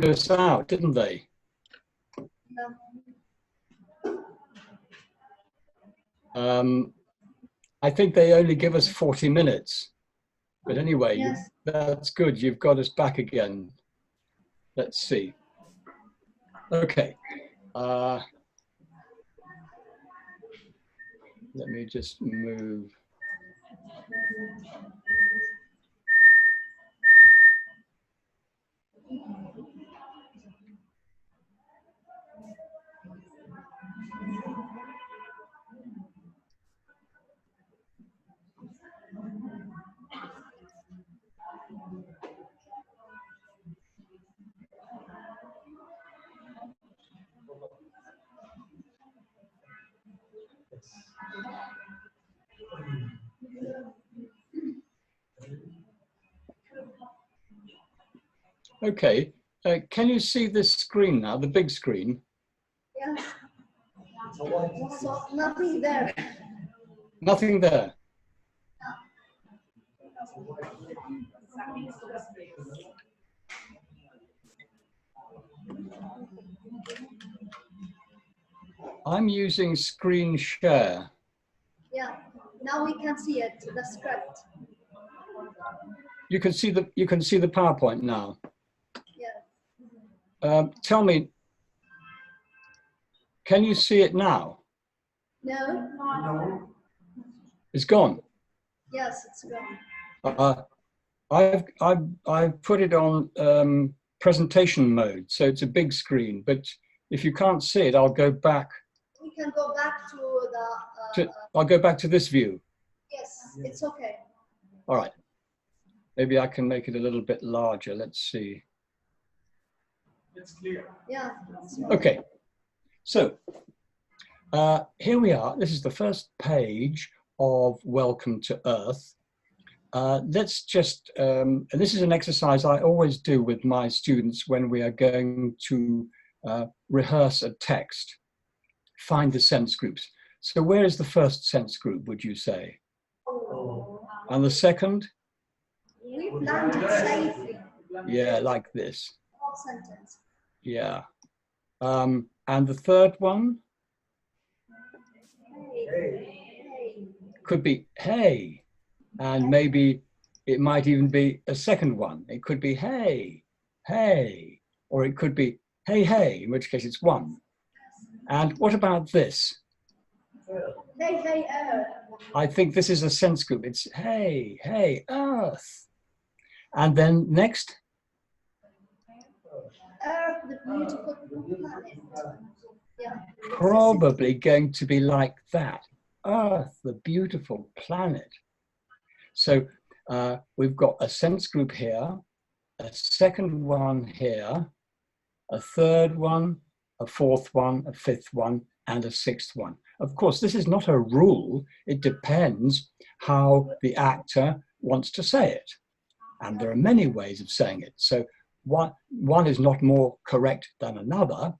us out, didn't they? I think they only give us 40 minutes. But anyway, Yes. that's good. You've got us back again. Let's see. Okay. Let me just move. Okay, can you see this screen now, the big screen? Yes. So nothing there. Nothing there. I'm using screen share. Yeah. Now we can see it, the script. You can see the PowerPoint now. Yeah. Tell me, can you see it now? No. No. It's gone. Yes, it's gone. I've put it on presentation mode, so it's a big screen. But if you can't see it, I'll go back. We can go back to the. I'll go back to this view. Yes, it's okay. All right. Maybe I can make it a little bit larger. Let's see. It's clear. Yeah. Okay. So here we are. This is the first page of Welcome to Earth. Let's just, and this is an exercise I always do with my students when we are going to rehearse a text, find the sense groups. So where is the first sense group, would you say? Oh. And the second? We planned it safely. Yeah, like this. Whole sentence. Yeah. And the third one? Hey. Could be, hey. And maybe it might even be a second one. It could be, hey, hey. Or it could be, hey, hey, in which case it's one. And what about this? Hey, hey, Earth. I think this is a sense group. It's, hey, hey, Earth. And then next? Earth, the beautiful planet. Yeah. Probably going to be like that. Earth, the beautiful planet. So we've got a sense group here, a second one here, a third one, a fourth one, a fifth one, and a sixth one. Of course, this is not a rule. It depends how the actor wants to say it. And there are many ways of saying it. So one is not more correct than another,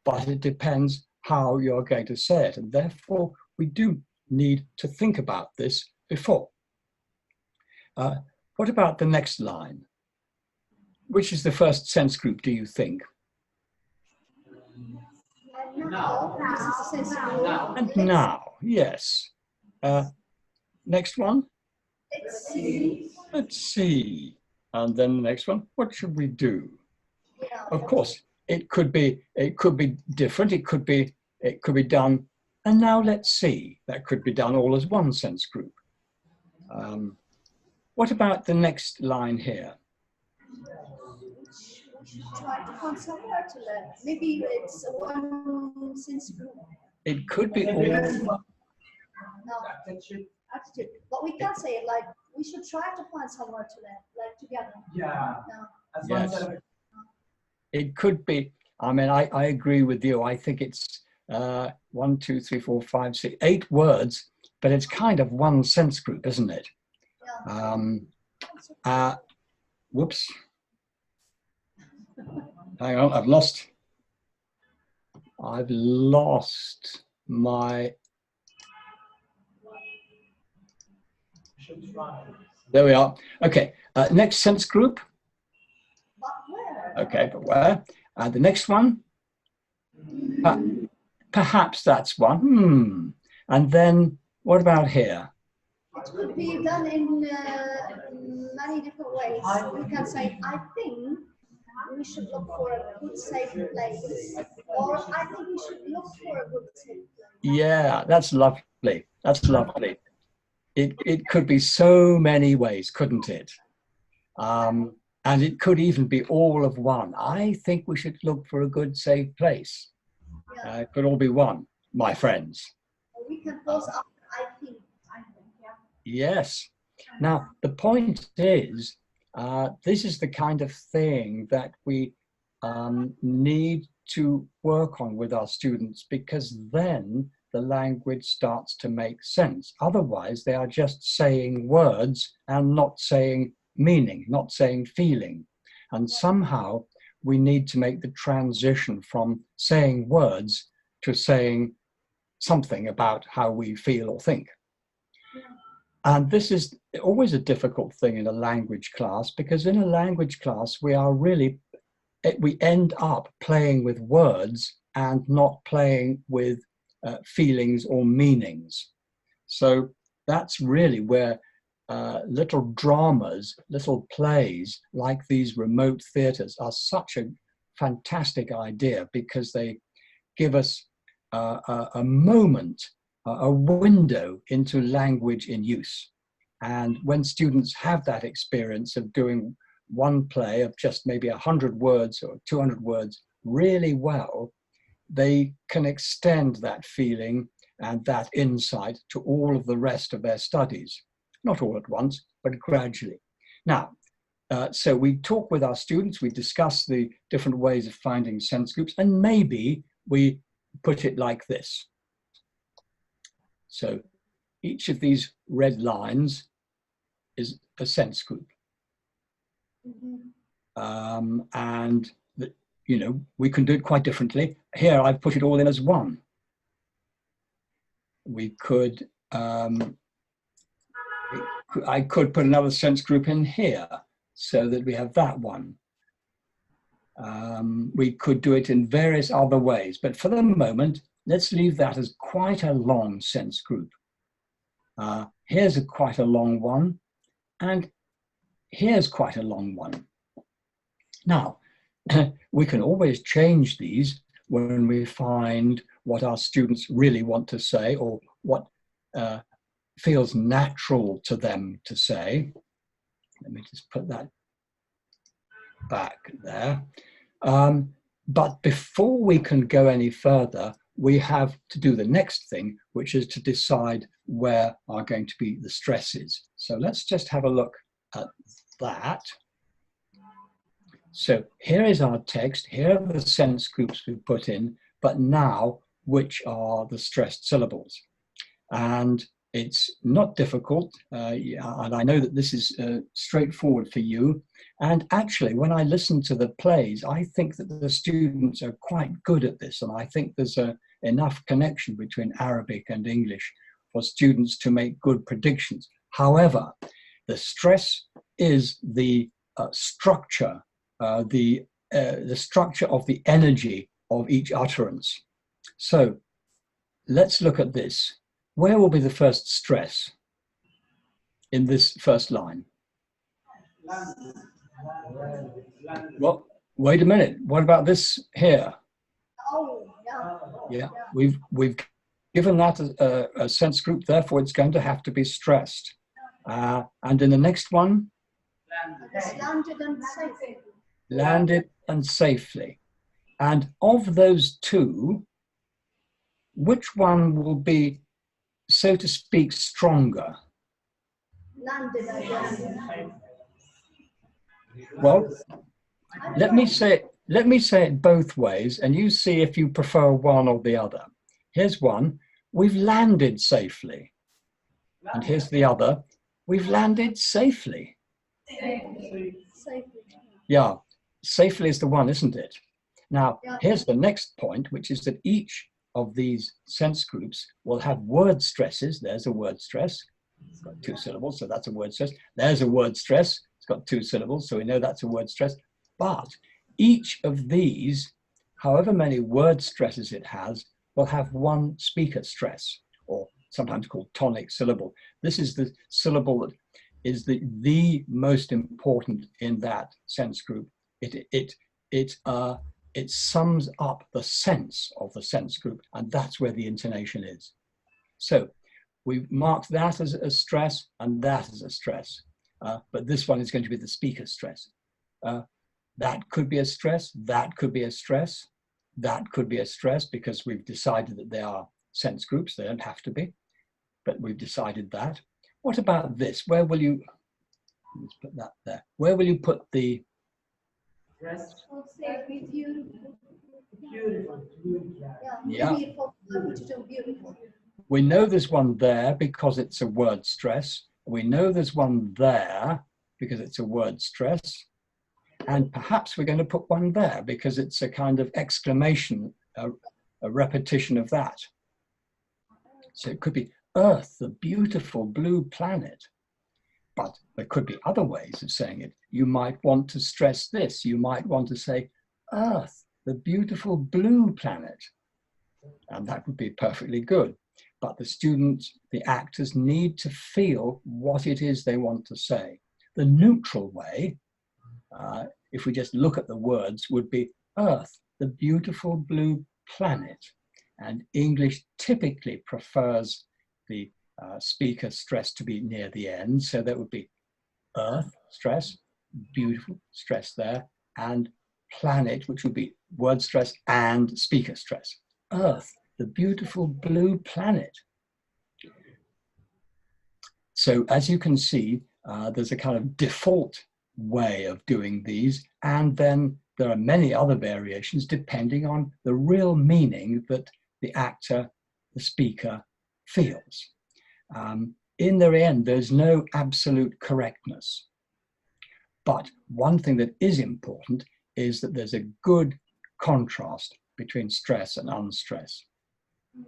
but it depends how you're going to say it. And therefore, we do need to think about this before. What about the next line? Which is the first sense group, do you think? Now. This is the sense group. And now, yes. Next one? Let's see. Let's see. And then the next one, what should we do? Yeah. Of course, it could be different. It could be done. And now let's see. That could be done all as one sense group. What about the next line here? We should try to find somewhere to learn. Maybe it's one sense group. It could be all. No. Attitude. But we can say it like, we should try to find somewhere to learn, like together. Yeah. No. Yes. It could be. I mean, I agree with you. I think it's 1, 2, 3, 4, 5, 6, 8 words, but it's kind of one sense group, isn't it? Yeah. Whoops. Hang on, I've lost my. There we are. Okay, next sense group. But where? Okay, but where? And the next one? Perhaps that's one. And then what about here? It could be done in many different ways. We can say, I think we should look for a good safe place. Or I think we should look for a good safe place. Yeah, that's lovely. That's lovely. It could be so many ways, couldn't it? And it could even be all of one. I think we should look for a good safe place. Yeah. It could all be one, my friends. Or we can pause after I think. Yeah. Yes. Now, the point is, this is the kind of thing that we need to work on with our students, because then the language starts to make sense. Otherwise, they are just saying words and not saying meaning, not saying feeling. And somehow we need to make the transition from saying words to saying something about how we feel or think. And this is always a difficult thing in a language class, because in a language class, we end up playing with words and not playing with feelings or meanings. So that's really where little dramas, little plays like these remote theatres are such a fantastic idea, because they give us a moment, a window into language in use. And when students have that experience of doing one play of just maybe 100 words or 200 words really well, they can extend that feeling and that insight to all of the rest of their studies. Not all at once, but gradually. Now, so we talk with our students, we discuss the different ways of finding sense groups, and maybe we put it like this. So each of these red lines is a sense group. And we can do it quite differently. Here I've put it all in as one. We could, I could put another sense group in here so that we have that one. We could do it in various other ways, but for the moment, let's leave that as quite a long sense group. Here's quite a long one, and here's quite a long one. Now, we can always change these when we find what our students really want to say, or what feels natural to them to say. Let me just put that back there. But before we can go any further, we have to do the next thing, which is to decide where are going to be the stresses. So let's just have a look at that. So here is our text. Here are the sense groups we've put in, but now which are the stressed syllables? And it's not difficult, and I know that this is straightforward for you. And actually, when I listen to the plays, I think that the students are quite good at this, and I think there's enough connection between Arabic and English for students to make good predictions. However, the stress is the structure, the structure of the energy of each utterance. So let's look at this. Where will be the first stress in this first line? Well, wait a minute. What about this here? Oh, yeah. We've given that a sense group, therefore it's going to have to be stressed. And in the next one? Landed and safely. Landed and safely. And of those two, which one will be, so to speak, stronger? Landed, I guess. Well, let me say it both ways, and you see if you prefer one or the other. Here's one: we've landed safely. And here's the other: we've landed safely. Safely. Yeah, safely is the one, isn't it? Now, here's the next point, which is that each of these sense groups will have word stresses. There's a word stress. It's got 2 syllables, so that's a word stress. There's a word stress. It's got 2 syllables, so we know that's a word stress. But each of these, however many word stresses it has, will have one speaker stress, or sometimes called tonic syllable. This is the syllable that is the most important in that sense group. It sums up the sense of the sense group, and that's where the intonation is. So we've marked that as a stress and that as a stress, but this one is going to be the speaker stress. That could be a stress, that could be a stress, that could be a stress, because we've decided that they are sense groups. They don't have to be, but we've decided that. What about this? Where will you, let's put that there. Where will you put the? I'll say beautiful. Beautiful. Yeah. Beautiful. Beautiful. We know there's one there because it's a word stress. We know there's one there because it's a word stress. And perhaps we're going to put one there because it's a kind of exclamation, a repetition of that. So it could be Earth, the beautiful blue planet. But there could be other ways of saying it. You might want to stress this. You might want to say Earth, the beautiful blue planet. And that would be perfectly good. But the students, the actors need to feel what it is they want to say. The neutral way, if we just look at the words, would be Earth, the beautiful blue planet. And English typically prefers the speaker stress to be near the end. So that would be Earth stress, beautiful stress there, and planet, which would be word stress and speaker stress. Earth, the beautiful blue planet. So as you can see, there's a kind of default way of doing these, and then there are many other variations depending on the real meaning that the actor, the speaker, feels. In the end, there's no absolute correctness. But one thing that is important is that there's a good contrast between stress and unstress.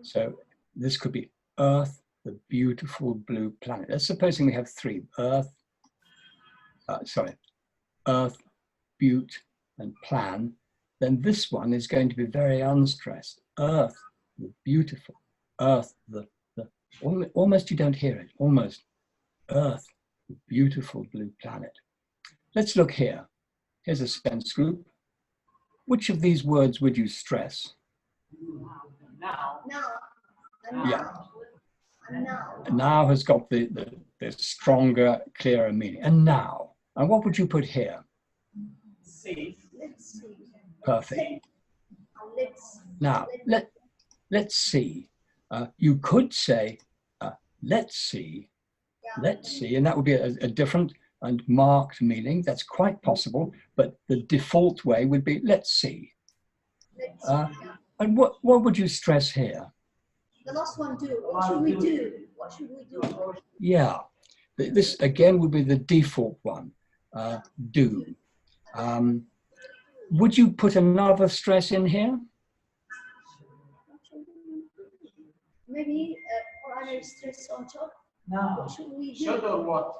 So this could be Earth, the beautiful blue planet. Let's supposing we have three, Earth, Butte, and Plan. Then this one is going to be very unstressed. Earth, the beautiful, Earth, almost you don't hear it, almost. Earth, the beautiful blue planet. Let's look here. Here's a sense group. Which of these words would you stress? Now. Yeah. Now has got the stronger, clearer meaning. And now. And what would you put here? See. Perfect. Now, let's see. You could say, let's see, and that would be a different and marked meaning. That's quite possible, but the default way would be, let's see. And what would you stress here? The last one, do. What should we do? What should we do? Yeah, this again would be the default one, do. Would you put another stress in here? Maybe another stress on top. Now. What should we do? Should or what?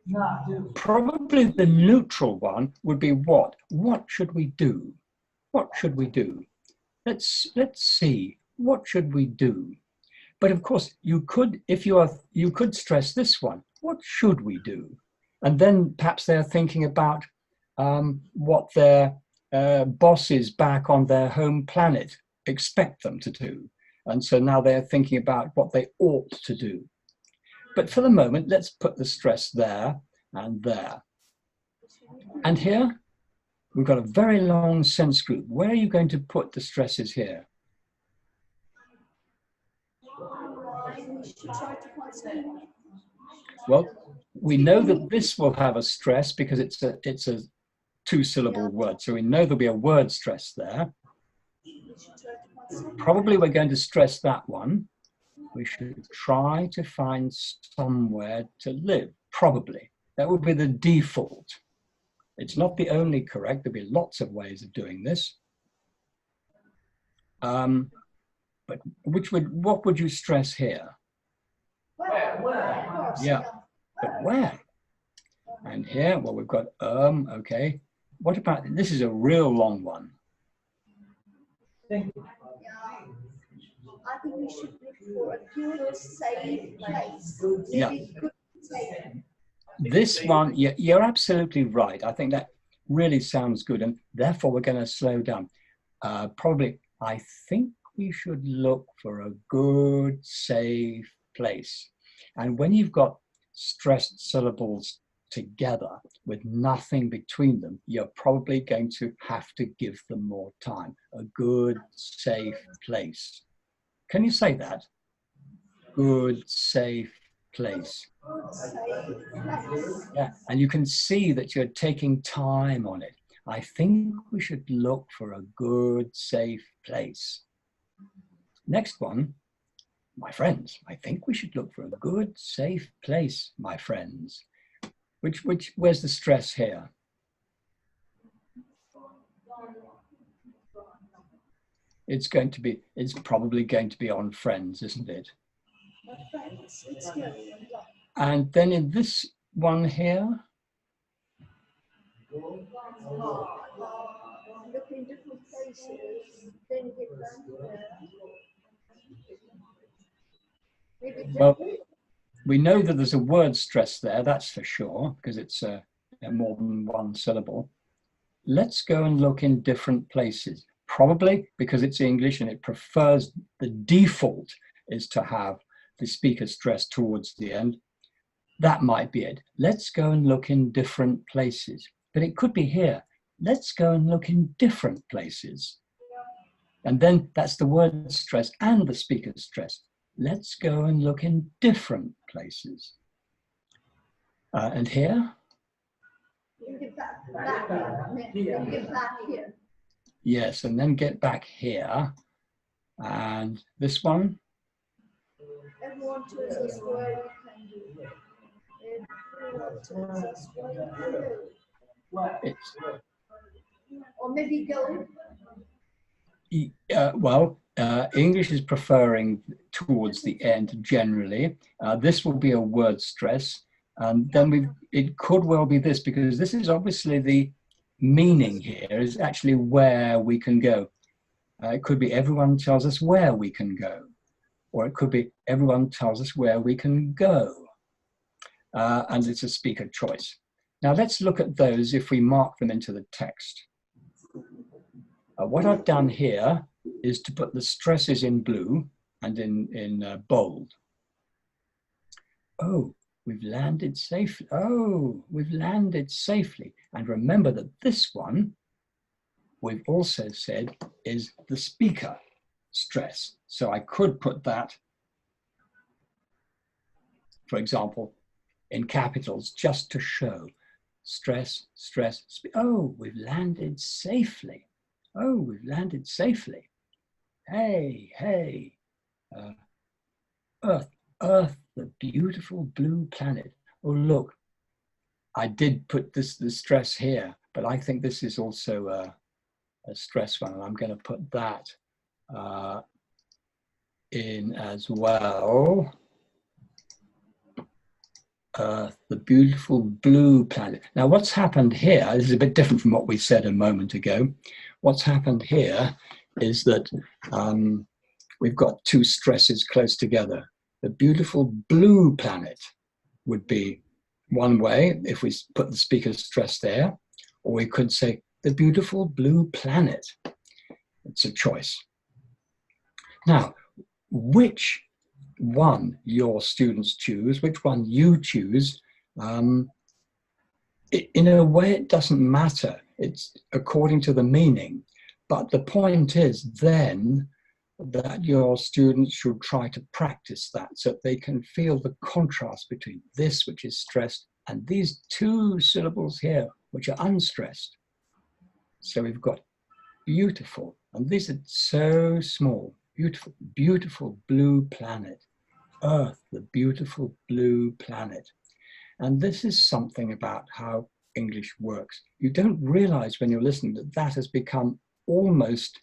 Now, do. Probably the neutral one would be what? What should we do? What should we do? Let's see. What should we do? But of course, you could, you could stress this one. What should we do? And then perhaps they're thinking about what their bosses back on their home planet expect them to do. And so now they're thinking about what they ought to do. But for the moment, let's put the stress there and there. And here, we've got a very long sense group. Where are you going to put the stresses here? Well, we know that this will have a stress because it's a two-syllable word. So we know there'll be a word stress there. Probably we're going to stress that one. We should try to find somewhere to live, probably. That would be the default. It's not the only correct. There'll be lots of ways of doing this. But what would you stress here? Where? Yeah, but where? And here, well, we've got, okay. what about, this is a real long one. Thank you. Yeah. I think we should look for a good, safe place. Yeah. Maybe good, safe. This one, you're absolutely right. I think that really sounds good. And therefore, we're going to slow down. Probably, I think we should look for a good, safe place. And when you've got stressed syllables together with nothing between them, you're probably going to have to give them more time. A good, safe place. Can you say that? Good, safe place. Good, safe place. Yeah, and you can see that you're taking time on it. I think we should look for a good, safe place. Next one, my friends. I think we should look for a good, safe place, my friends. Where's the stress here? It's probably going to be on friends, isn't it? Friends, it's here. And then in this one here, Look in different places, then get back maybe well, we know that there's a word stress there, that's for sure, because it's more than one syllable. Let's go and look in different places. Probably because it's English and it prefers, the default is to have the speaker stress towards the end. That might be it. Let's go and look in different places. But it could be here. Let's go and look in different places. And then that's the word stress and the speaker stress. Let's go and look in different places. And here? Get back here. Yes, and then get back here. And this one? Everyone tells us where we can do. Everyone tells us where we can do. Or maybe go. English is preferring towards the end generally. This will be a word stress. And then it could well be this, because this is obviously the meaning here is actually where we can go. It could be everyone tells us where we can go. Or it could be everyone tells us where we can go. And it's a speaker choice. Now let's look at those if we mark them into the text. What I've done here is to put the stresses in blue and in bold. Oh, we've landed safely. Oh, we've landed safely. And remember that this one, we've also said, is the speaker stress. So I could put that, for example, in capitals just to show stress, stress. Oh, we've landed safely. Oh, we've landed safely. Hey, hey. Earth, Earth, the beautiful blue planet. Oh, look, I did put the stress here, but I think this is also a stress one, and I'm going to put that in as well. Earth, the beautiful blue planet. Now, what's happened here, this is a bit different from what we said a moment ago. What's happened here is that we've got two stresses close together. The beautiful blue planet would be one way if we put the speaker stress there, or we could say the beautiful blue planet. It's a choice. Now, which one your students choose, which one you choose, in a way it doesn't matter. It's according to the meaning. But the point is then that your students should try to practice that so they can feel the contrast between this, which is stressed, and these two syllables here, which are unstressed. So we've got beautiful, and these are so small. Beautiful, beautiful blue planet. Earth, the beautiful blue planet. And this is something about how English works. You don't realize when you're listening that that has become almost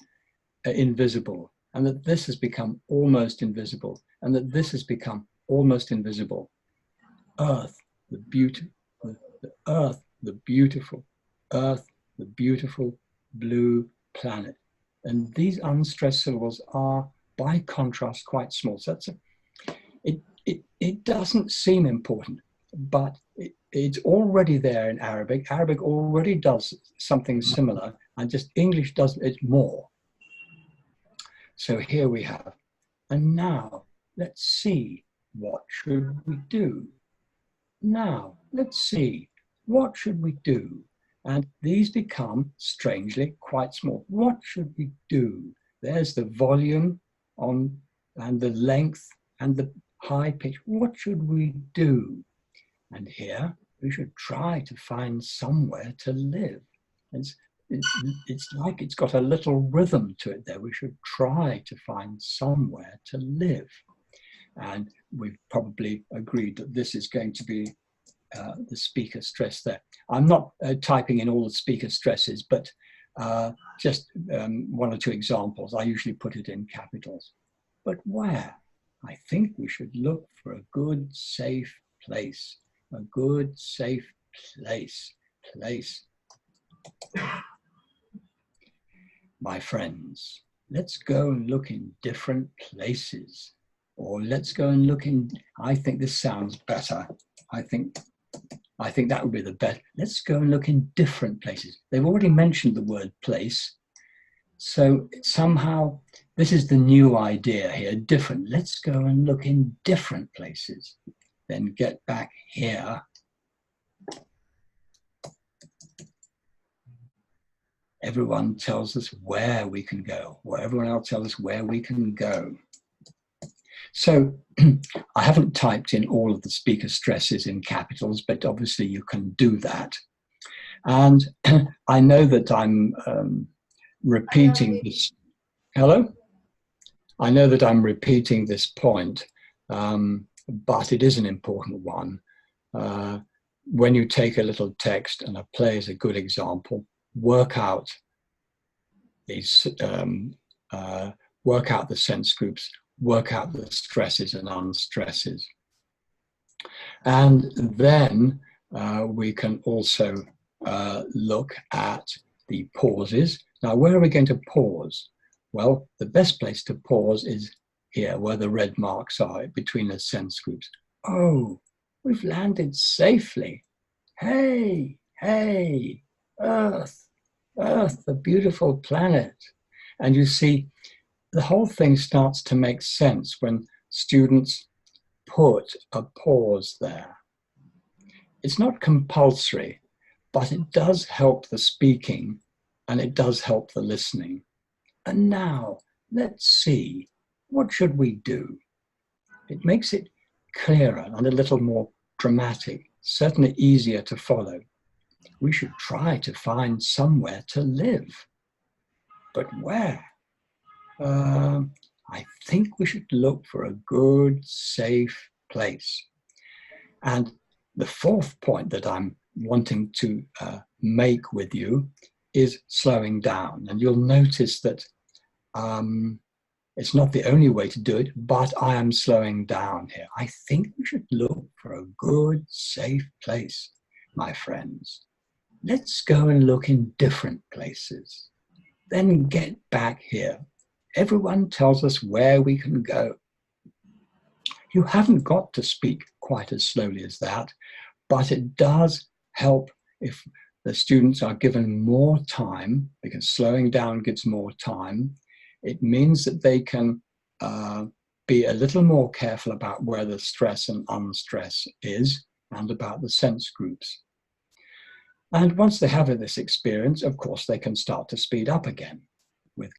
invisible, and that this has become almost invisible, and that this has become almost invisible. Earth, the beauty, the earth, the beautiful, earth, the beautiful blue planet. And these unstressed syllables are, by contrast, quite small. So that's it doesn't seem important, but it's already there in Arabic. Arabic already does something similar, and just English does it more. So here we have, and now let's see, what should we do? Now let's see, what should we do? And these become, strangely, quite small. What should we do? There's the volume on, and the length and the high pitch. What should we do? And here we should try to find somewhere to live. It's like it's got a little rhythm to it there. We should try to find somewhere to live. And we've probably agreed that this is going to be the speaker stress there. I'm not typing in all the speaker stresses, but just one or two examples. I usually put it in capitals. But where? I think we should look for a good, safe place. A good, safe place. My friends, let's go and look in different places. Or let's go and look in, I think this sounds better. I think that would be the best. Let's go and look in different places. They've already mentioned the word place. So somehow, this is the new idea here, different. Let's go and look in different places. Then get back here. Everyone tells us where we can go, or everyone else tells us where we can go. So I haven't typed in all of the speaker stresses in capitals, but obviously you can do that. And I know that I'm repeating this. Hello? I know that I'm repeating this point, but it is an important one. When you take a little text, and a play is a good example, work out these, work out the sense groups, work out the stresses and unstresses. And then we can also look at the pauses. Now, where are we going to pause? Well, the best place to pause is here, where the red marks are between the sense groups. Oh, we've landed safely. Hey, hey, Earth, Earth, the beautiful planet. And you see, the whole thing starts to make sense when students put a pause there. It's not compulsory, but it does help the speaking and it does help the listening. And now, let's see, what should we do? It makes it clearer and a little more dramatic, certainly easier to follow. We should try to find somewhere to live. But where? I think we should look for a good, safe place. And the fourth point that I'm wanting to make with you is slowing down. And you'll notice that it's not the only way to do it, but I am slowing down here. I think we should look for a good, safe place, my friends. Let's go and look in different places. Then get back here. Everyone tells us where we can go. You haven't got to speak quite as slowly as that, but it does help if the students are given more time, because slowing down gives more time. It means that they can be a little more careful about where the stress and unstress is and about the sense groups. And once they have this experience, of course, they can start to speed up again with